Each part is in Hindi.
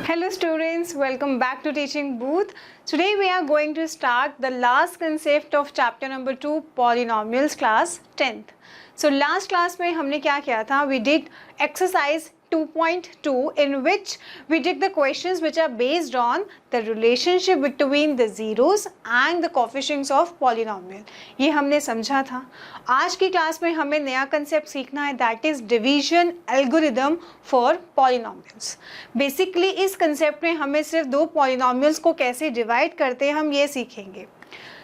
Hello students, welcome back to Teaching Booth. Today we are going to start the last concept of chapter number 2 polynomials class 10th. So last class में हमने क्या किया था? We did exercise 2.2 in which we did the questions which are based on the relationship between the zeros and the coefficients of polynomial. ये हमने समझा था. आज की क्लास में हमें नया कंसेप्ट सीखना है, that is division algorithm for polynomials. Basically इस कंसेप्ट में हमें सिर्फ दो polynomials को कैसे डिवाइड करते हैं हम ये सीखेंगे.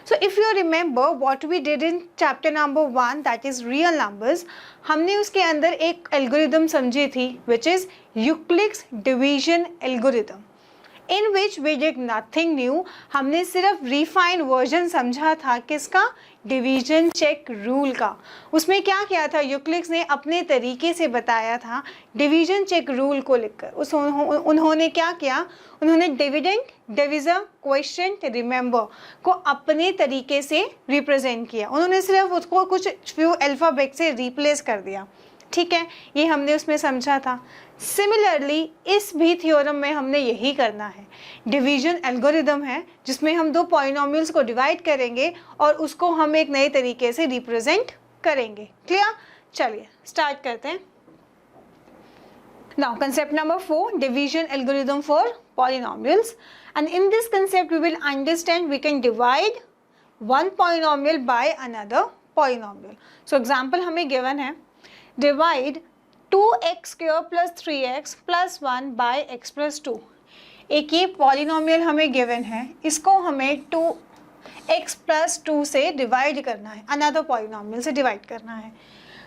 So if you remember what we did in chapter number 1, that is real numbers, हमने उसके अंदर एक एल्गोरिदम समझी थी which is Euclid's division algorithm, in which we did nothing new. हमने सिर्फ refined version समझा था किसका? डिवीजन चेक रूल का. उसमें क्या किया था? यूक्लिड्स ने अपने तरीके से बताया था डिवीजन चेक रूल को लिखकर. उन्होंने क्या किया? उन्होंने डिविडेंड, डिविजर, क्वोशिएंट, रिमेंबर को अपने तरीके से रिप्रेजेंट किया. उन्होंने सिर्फ उसको कुछ फ्यू अल्फ़ाबेट से रिप्लेस कर दिया. ठीक है, ये हमने उसमें समझा था. सिमिलरली इस भी थ्योरम में हमने यही करना है. डिवीजन एल्गोरिदम है जिसमें हम दो पॉलिनोमियल्स को डिवाइड करेंगे और उसको हम एक नए तरीके से रिप्रेजेंट करेंगे. क्लियर? चलिए स्टार्ट करते हैं. Now concept number 4, division algorithm for polynomials. And in this concept we will understand we can divide one polynomial by another polynomial. So example हमें गिवन है, divide 2x square plus 3x plus 1 by x plus 2. एक ये पॉलिनोमियल हमें गिवन है, इसको हमें 2x प्लस 2 से डिवाइड करना है, अनदर पॉलिनोमियल से डिवाइड करना है.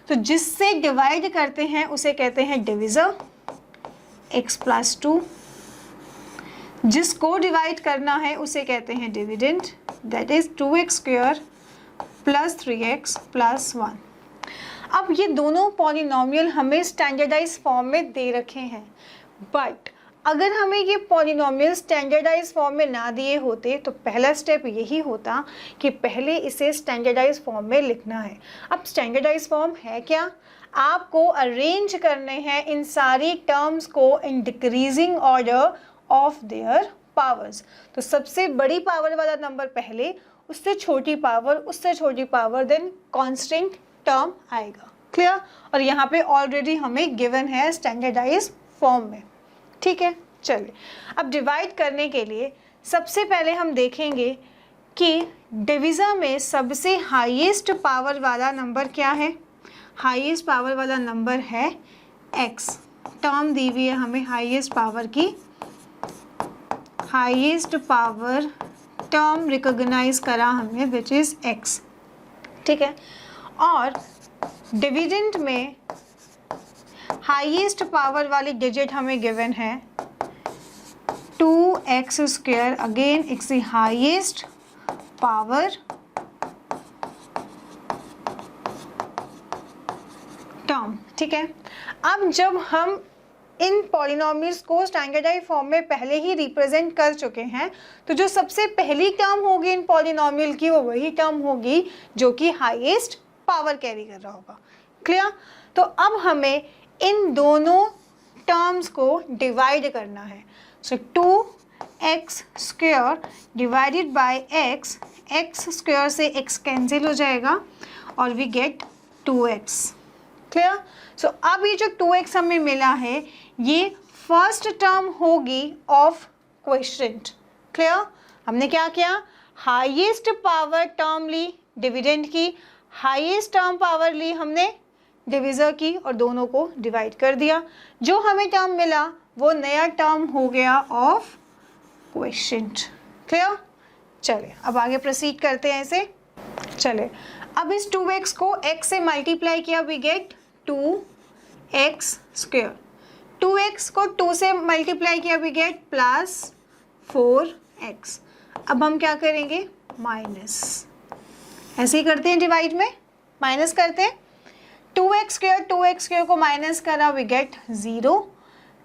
तो जिससे डिवाइड करते हैं उसे कहते हैं डिविजर, x प्लस 2. जिसको डिवाइड करना है उसे कहते हैं dividend, that is 2x square plus 3x plus 1. अब ये दोनों पॉलिनोमियल हमें स्टैंडर्डाइज फॉर्म में दे रखे हैं, बट अगर हमें ये पॉलिनोमियल स्टैंडर्डाइज फॉर्म में ना दिए होते तो पहला स्टेप यही होता कि पहले इसे स्टैंडर्डाइज फॉर्म में लिखना है. अब स्टैंडर्डाइज फॉर्म है क्या? आपको अरेंज करने हैं इन सारी टर्म्स को in decreasing order of their powers. तो सबसे बड़ी पावर वाला नंबर पहले, उससे छोटी पावर, उससे छोटी पावर, देन कांस्टेंट टर्म आएगा. क्लियर? और यहाँ पे ऑलरेडी हमें गिवन है स्टैंडर्डाइज फॉर्म में. ठीक है, चलिए अब डिवाइड करने के लिए सबसे पहले हम देखेंगे कि डिविजर में सबसे हाईएस्ट पावर वाला नंबर क्या है. हाईएस्ट पावर वाला नंबर है x. टर्म दी हुई है हमें हाईएस्ट पावर की, हाईएस्ट पावर टर्म रिकॉग्नाइज करा हमने विच इज x. ठीक है, और डिविडेंड में हाईएस्ट पावर वाली डिजिट हमें गिवन है 2x square. Again it's the highest power term. ठीक है, अब जब हम इन पॉलिनोमियल्स को स्टैंडर्डाइज फॉर्म में पहले ही रिप्रेजेंट कर चुके हैं तो जो सबसे पहली टर्म होगी इन पॉलिनोमियल की वो वही टर्म होगी जो कि हाईएस्ट पावर कैरी कर रहा होगा. क्लियर? तो अब हमें इन दोनों टर्म्स को डिवाइड करना है. सो 2x square divided by x, x square से x कैंसिल हो जाएगा और वी गेट 2x. क्लियर? सो अब ये जो 2x हमें मिला है ये फर्स्ट टर्म होगी ऑफ क्वोशिएंट. क्लियर? हमने क्या किया? हाईएस्ट पावर टर्म ली डिविडेंड की, हाईएस्ट टर्म पावर ली हमने डिविजर की और दोनों को डिवाइड कर दिया. जो हमें टर्म मिला वो नया टर्म हो गया ऑफ क्वोशिएंट. क्लियर? चलिए अब आगे प्रोसीड करते हैं ऐसे. चलिए अब इस 2x को x से मल्टीप्लाई किया, we get 2x square. 2x को 2 से मल्टीप्लाई किया, वी गेट प्लस 4x. अब हम क्या करेंगे? माइनस. ऐसे ही करते हैं डिवाइड में, माइनस करते हैं. 2x स्क्वायर को माइनस करा, we get 0.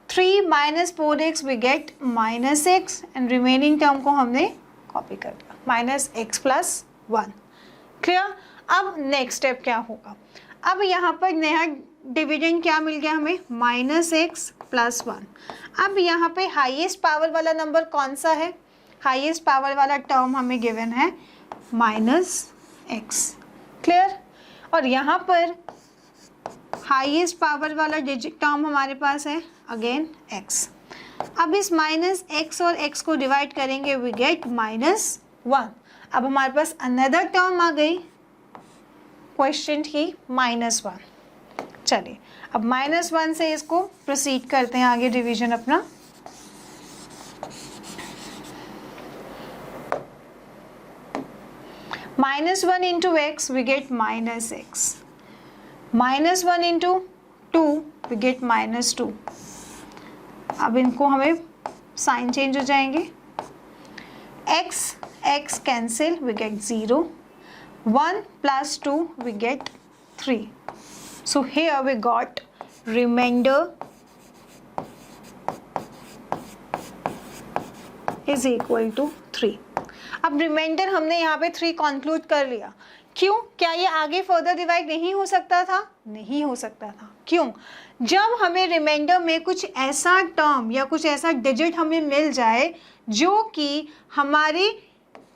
3 minus 4x we get minus x and remaining term को हमने कॉपी कर दिया, माइनस x प्लस 1. क्लियर? अब नेक्स्ट स्टेप क्या होगा? अब यहाँ पर नया डिविडेंड क्या मिल गया हमें, -x + 1। अब यहाँ पे हाईएस्ट पावर वाला नंबर कौन सा है, हाईएस्ट पावर वाला टर्म हमें गिवन है -x। क्लियर। और यहाँ पर हाईएस्ट पावर वाला डिजिट टर्म हमारे पास है अगेन x। अब इस -x और x को डिवाइड करेंगे, वी गेट -1। अब हमारे पास अनदर टर्म आ गई क्वेश्चन की -1। चलिए अब -1 से इसको प्रोसीड करते हैं आगे डिवीजन अपना। -1 into x we get -x, -1 into 2 we get -2। अब इनको हमें साइन चेंज हो जाएंगे, x cancel, we get 0, 1 + 2 we get 3। So here we got remainder is equal to 3। अब रिमाइंडर हमने यहाँ पे 3 कंक्लूड कर लिया। क्यों, क्या ये आगे फर्दर डिवाइड नहीं हो सकता था, नहीं हो सकता था। क्यों, जब हमें रिमाइंडर में कुछ ऐसा टर्म या कुछ ऐसा डिजिट हमें मिल जाए जो कि हमारे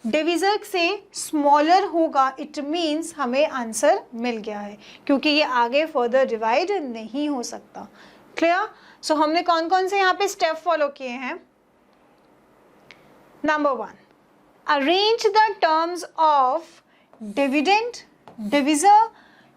डिविजर से स्मॉलर होगा, इट मीन्स हमें आंसर मिल गया है, क्योंकि ये आगे फर्दर डिवाइड नहीं हो सकता। क्लियर। सो हमने कौन कौन से यहाँ पे स्टेप फॉलो किए हैं। Number 1, arrange the terms of dividend, divisor,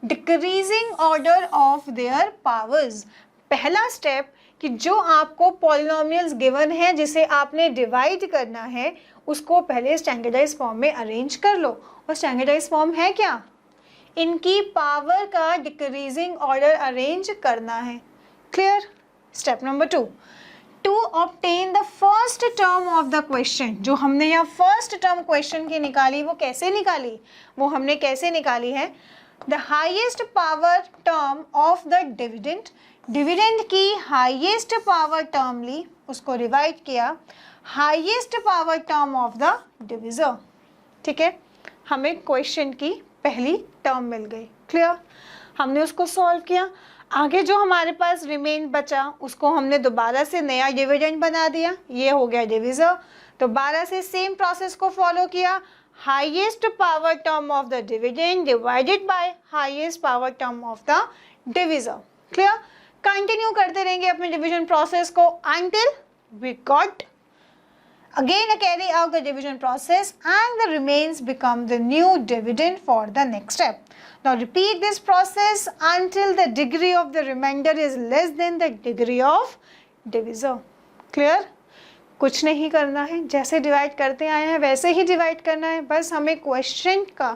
decreasing order of their powers। पहला स्टेप कि जो आपको पॉलिनोमियल्स गिवन है जिसे आपने डिवाइड करना है उसको पहले स्टैंडर्डाइज फॉर्म में अरेंज कर लो। और स्टैंडर्डाइज फॉर्म है क्या, इनकी पावर का डिक्रीजिंग ऑर्डर अरेंज करना है। Clear. Step number 2, to obtain the first term of the question. जो हमने यहाँ फर्स्ट टर्म क्वेश्चन की निकाली वो कैसे निकाली, वो हमने कैसे निकाली है, the highest power term of the dividend. Dividend की हाईएस्ट पावर टर्म ली, उसको डिवाइड किया highest power term of the divisor. ठीक है, हमें क्वेश्चन की पहली टर्म मिल गई। क्लियर। हमने उसको सॉल्व किया, आगे जो हमारे पास रिमेन बचा उसको हमने दोबारा से नया डिविडेंड बना दिया, ये हो गया डिविजर। दोबारा से सेम प्रोसेस को फॉलो किया, highest power term of the dividend divided by highest power term of the divisor. Clear. Continue करते रहेंगे अपने डिवीजन प्रोसेस को until we got again carry out the division process and the remains become the new dividend for the next step. Now repeat this process until the degree of the remainder is less than the degree of divisor. Clear? कुछ नहीं करना है, जैसे डिवाइड करते आए हैं वैसे ही डिवाइड करना है, बस हमें क्वेश्चन का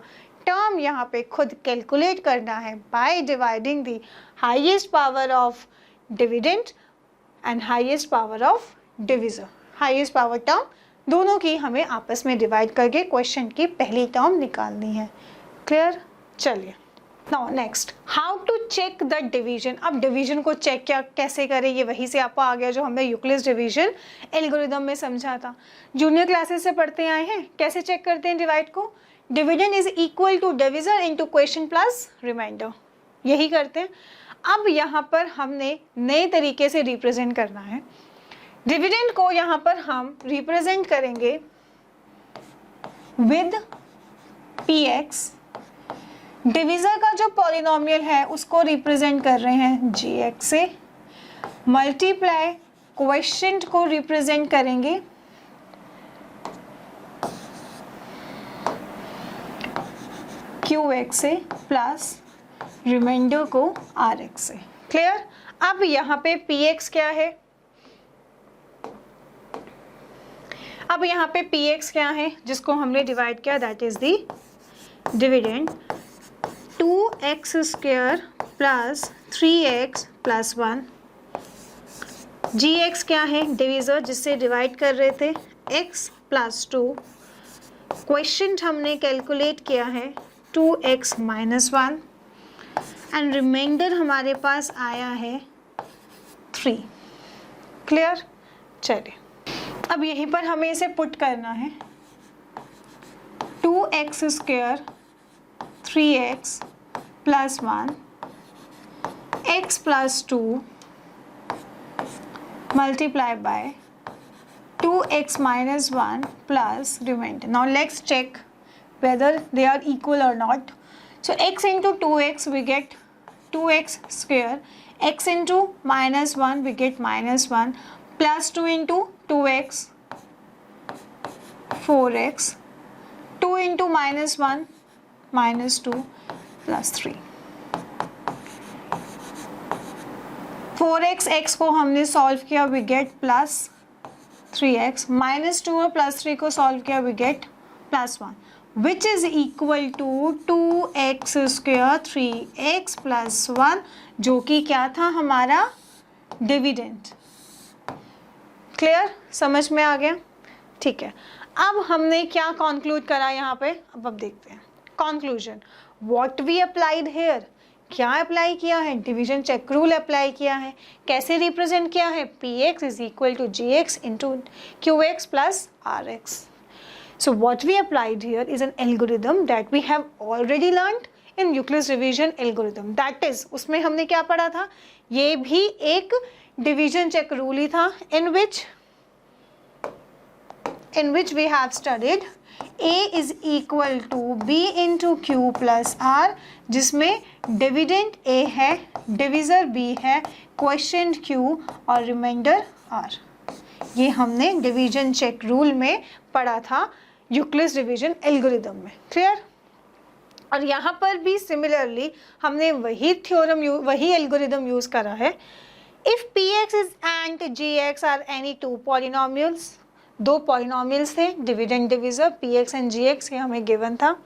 टर्म यहाँ पे खुद कैलकुलेट करना है by dividing the highest power of dividend and highest power of divisor. Highest power term दोनों की हमें आपस में डिवाइड करके क्वेश्चन की पहली टर्म निकालनी है। क्लियर। चलिए now next, how to check the division. अब डिवीजन को चेक क्या कैसे करें, ये वहीं से आपको आ गया जो हमने यूक्लिड्स डिवीजन एल्गोरिदम में समझा था, जूनियर क्लासेस से पढ़ते आए हैं। कैसे चेक करते हैं डिवाइड को, dividend is equal to divisor into question plus reminder, यही करते हैं। अब यहाँ पर हमने नए तरीके से रिप्रेजेंट करना है डिविडेंड को। यहाँ पर हम रिप्रेजेंट करेंगे विद px, डिविजर का जो पॉलिनोमियल है उसको रिप्रेजेंट कर रहे हैं gx से, मल्टीप्लाई क्वेश्चन को रिप्रेजेंट करेंगे qx से प्लस रिमाइंडर को rx से। क्लियर। अब यहाँ पे px क्या है, अब यहाँ पे px क्या है जिसको हमने डिवाइड किया, that is the dividend 2x² plus 3x plus 1। gx क्या है, डिविजर जिससे डिवाइड कर रहे थे, x प्लस 2। क्वेश्चन हमने कैलकुलेट किया है 2x माइनस 1 एंड रिमाइंडर हमारे पास आया है 3। क्लियर। चलिए अब यहीं पर हमें इसे पुट करना है, 2x² 3x plus 1 x plus 2 multiply by 2x minus 1 plus remainder. Now let's check whether they are equal or not. So x into 2x we get 2x square, x into minus 1 we get minus 1, plus 2 into 2x 4x, 2 into minus 1 minus 2 plus 3. 4x x को हमने सॉल्व किया, we get plus 3x, minus 2 और प्लस 3 को सॉल्व किया, we get plus 1, which is equal to 2x square 3x plus 1, जो कि क्या था हमारा डिविडेंड. क्लियर, समझ में आ गया? ठीक है, अब हमने क्या कंक्लूड करा यहाँ पे, अब देखते हैं conclusion. What we applied here, क्या अप्लाई किया है? डिवीजन चेक रूल अप्लाई किया है. कैसे रिप्रेजेंट किया है? px is equal to gx into qx plus rx. So what we applied here is an algorithm that we have already learned in Euclid's division algorithm. That is, उसमें हमने क्या पढ़ा था? ये भी एक डिवीजन चेक रूल ही था, in which we have studied a is equal to b into q plus r, जिसमें डिविडेंड a है, डिविजर b है, क्वोशिएंट q और रिमाइंडर r. ये हमने डिवीजन चेक रूल में पढ़ा था यूक्लिड्स डिवीजन एल्गोरिथम में. क्लियर? और यहाँ पर भी सिमिलरली हमने वही थ्योरम वही एल्गोरिथम यूज करा है. If px is and gx are any two polynomials, दो पॉलिनोमियल्स थे, dividend divisor px and gx, ये हमें गिवन था,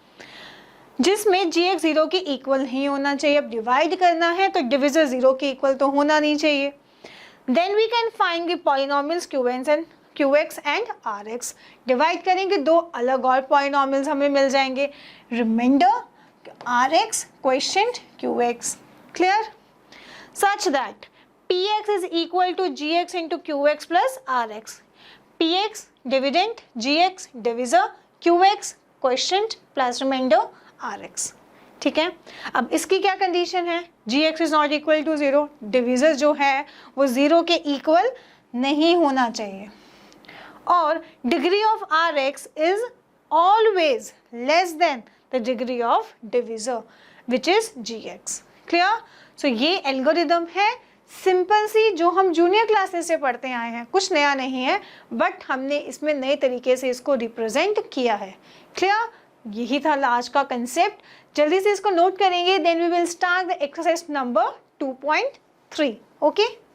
जिसमें gx 0 के इक्वल नहीं होना चाहिए. अब डिवाइड करना है तो डिविजर 0 के इक्वल तो होना नहीं चाहिए. Then we can find the polynomials qx and rx. Divide करेंगे, दो अलग और पॉलिनोमियल्स हमें मिल जाएंगे, reminder rx, quotient qx. Clear? Such that px is equal to gx into qx plus rx. px dividend, gx divisor, qx quotient plus reminder rx. ठीक है, अब इसकी क्या कंडीशन है? gx is not equal to 0, divisor जो है वो 0 के इक्वल नहीं होना चाहिए, और degree of rx is always less than the degree of divisor which is gx. Clear? So ये एल्गोरिदम है सिंपल सी, जो हम जूनियर क्लासेस से पढ़ते आए हैं, कुछ नया नहीं है, बट हमने इसमें नए तरीके से इसको रिप्रेजेंट किया है. क्लियर? यही था आज का कंसेप्ट. जल्दी से इसको नोट करेंगे, then we will start the exercise number 2.3. Okay.